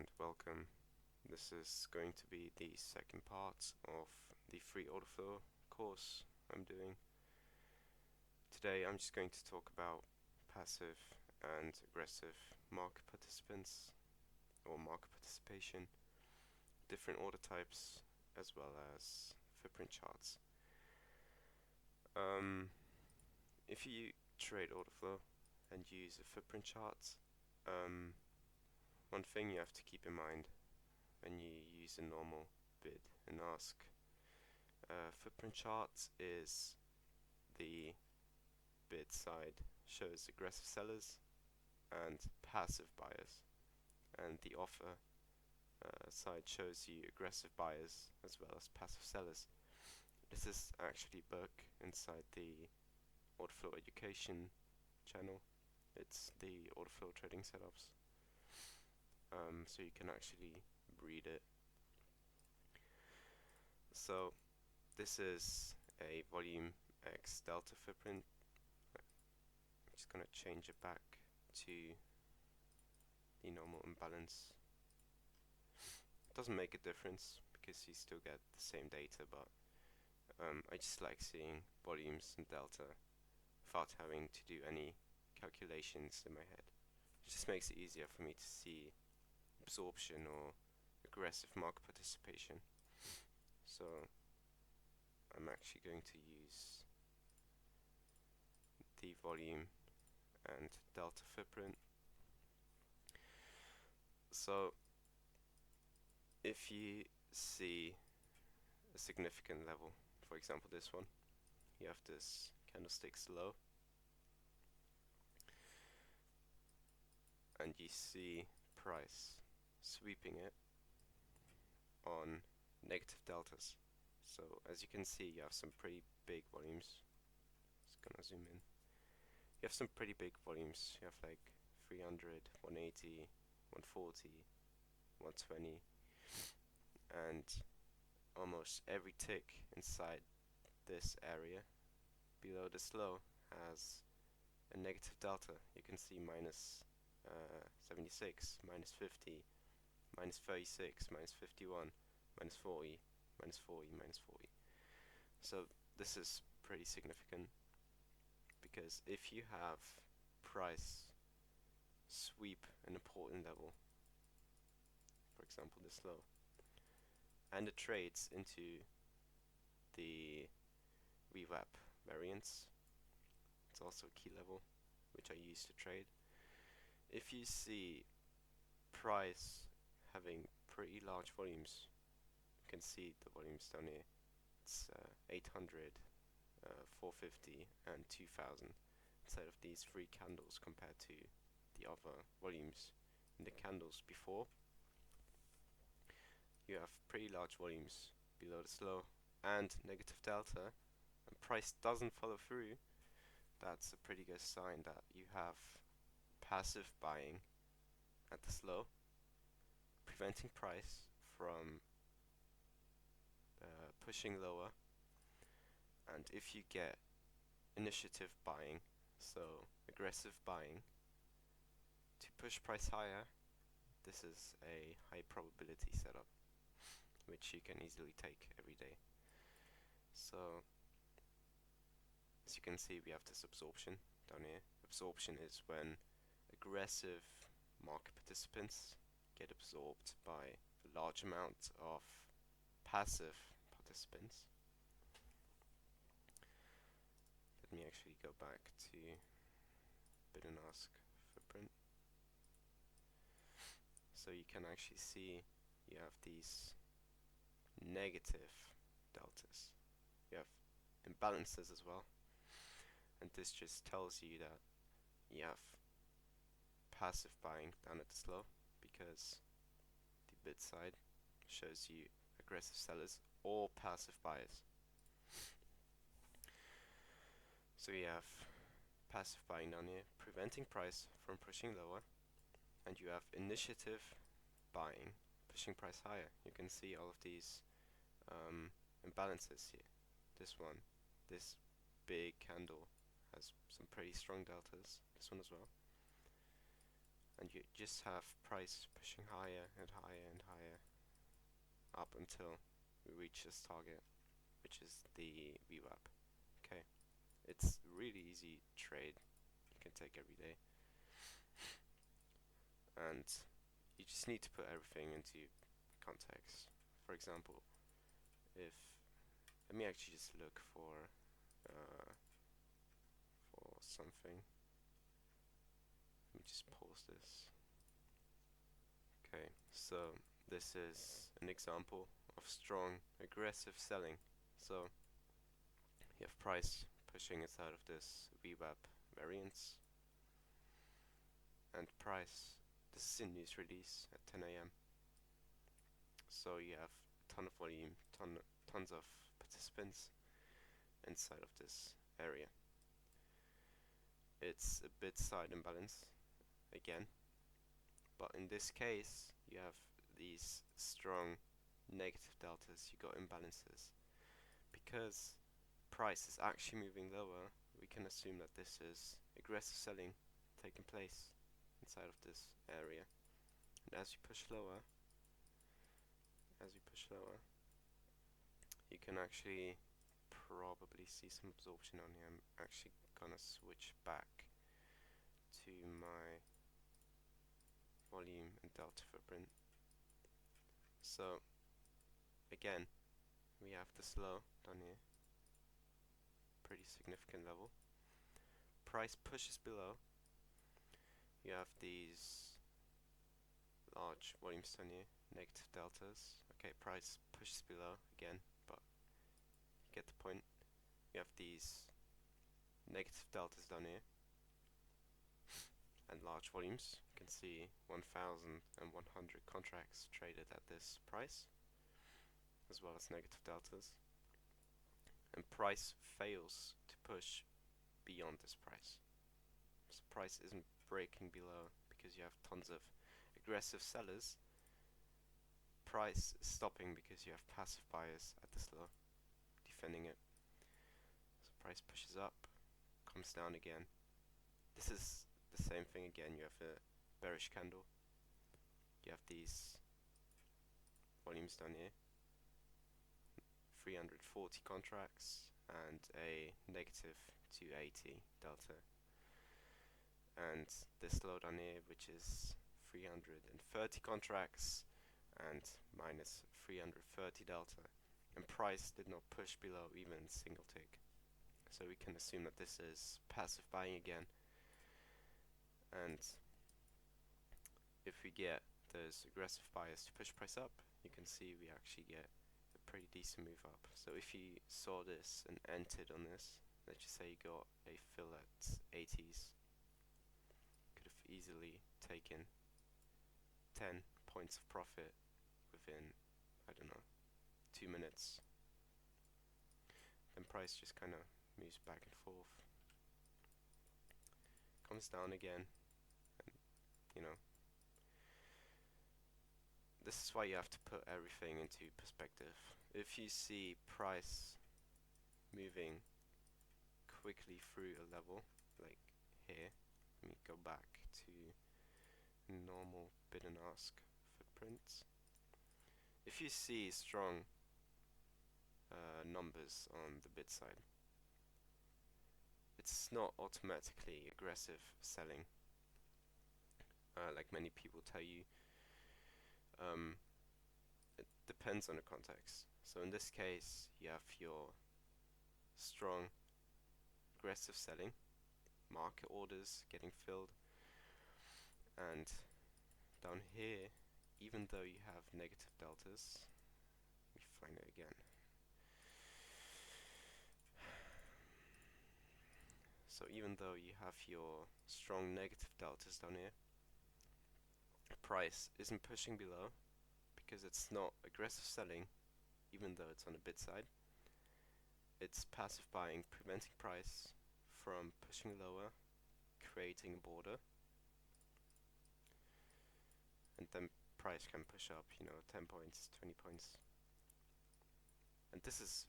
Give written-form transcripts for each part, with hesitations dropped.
and welcome. This is going to be the second part of the free order flow course I'm doing. Today I'm just going to talk about passive and aggressive market participants or market participation, different order types, as well as footprint charts. If you trade order flow and use a footprint chart, one thing you have to keep in mind when you use a normal bid and ask footprint chart is the bid side shows aggressive sellers and passive buyers, and the offer side shows you aggressive buyers as well as passive sellers. This is actually a book inside the order flow education channel. It's the order flow trading setups, so you can actually read it. So this is a volume X delta footprint. I'm just going to change it back to the normal imbalance. It doesn't make a difference because you still get the same data, but I just like seeing volumes and delta without having to do any calculations in my head. It just makes it easier for me to see absorption or aggressive market participation. So I'm actually going to use the volume and delta footprint. So if you see a significant level, for example this one, you have this candlestick's low, and you see price sweeping it on negative deltas. So as you can see, you have some pretty big volumes. Just gonna zoom in. You have some pretty big volumes. You have like 300, 180, 140, 120, and almost every tick inside this area below this low has a negative delta. You can see minus 76, minus 50, minus 36, minus 51, minus 40, minus 40, minus 40. So this is pretty significant, because if you have price sweep an important level, for example this low, and it trades into the VWAP variance, it's also a key level which I use to trade. If you see price having pretty large volumes, you can see the volumes down here. It's 800, 450 and 2000 instead of these three candles compared to the other volumes in the candles before. You have pretty large volumes below this low and negative delta, and price doesn't follow through. That's a pretty good sign that you have passive buying at this low, preventing price from pushing lower. And if you get initiative buying, so aggressive buying, to push price higher, this is a high probability setup which you can easily take every day. So as you can see, we have this absorption down here. Absorption is when aggressive market participants get absorbed by a large amount of passive participants. Let me actually go back to bid and ask footprint. So you can actually see you have these negative deltas. You have imbalances as well, and this just tells you that you have passive buying down at this low, because the bid side shows you aggressive sellers or passive buyers. So you have passive buying down here, preventing price from pushing lower, and you have initiative buying, pushing price higher. You can see all of these imbalances here. This one, this big candle has some pretty strong deltas, this one as well. And you just have price pushing higher and higher and higher up until we reach this target, which is the VWAP. Okay, it's really easy trade. You can take every day, and you just need to put everything into context. For example, if let me actually just look for something. Let me just pause this. Okay, so this is an example of strong, aggressive selling. So you have price pushing inside of this VWAP variance, and price, this is in news release at 10 a.m. So you have a ton of volume, tons of participants inside of this area. It's a bid side imbalance again, but in this case you have these strong negative deltas, you got imbalances. Because price is actually moving lower, we can assume that this is aggressive selling taking place inside of this area. And as you push lower, you can actually probably see some absorption on here. I'm actually gonna switch back to my volume and delta footprint. So again, we have this low down here, pretty significant level. Price pushes below. You have these large volumes down here, negative deltas. Okay, price pushes below again, but you get the point. You have these negative deltas down here and large volumes. You can see 1,100 contracts traded at this price, as well as negative deltas. And price fails to push beyond this price. So price isn't breaking below because you have tons of aggressive sellers. Price is stopping because you have passive buyers at this low, defending it. So price pushes up, comes down again. This is the same thing again. You have a bearish candle. You have these volumes down here, 340 contracts and a negative 280 delta. And this low down here, which is 330 contracts and minus 330 delta. And price did not push below even single tick. So we can assume that this is passive buying again. And if we get those aggressive buyers to push price up, you can see we actually get a pretty decent move up. So if you saw this and entered on this, let's just say you got a fill at 80s, could have easily taken 10 points of profit within, I don't know, 2 minutes. Then price just kind of moves back and forth, comes down again, and you know, this is why you have to put everything into perspective. If you see price moving quickly through a level, like here, let me go back to normal bid and ask footprints. If you see strong numbers on the bid side, it's not automatically aggressive selling, like many people tell you. It depends on the context. So in this case, you have your strong aggressive selling, market orders getting filled, and down here, even though you have negative deltas, let me find it again. So even though you have your strong negative deltas down here, price isn't pushing below because it's not aggressive selling, even though it's on the bid side. It's passive buying, preventing price from pushing lower, creating a border, and then price can push up, 10 points, 20 points. And this is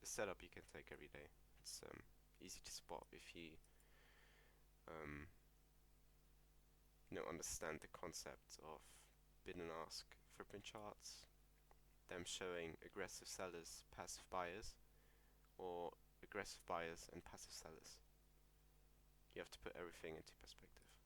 a setup you can take every day. It's easy to spot if you understand the concept of bid and ask footprint charts, them showing aggressive sellers, passive buyers, or aggressive buyers and passive sellers. You have to put everything into perspective.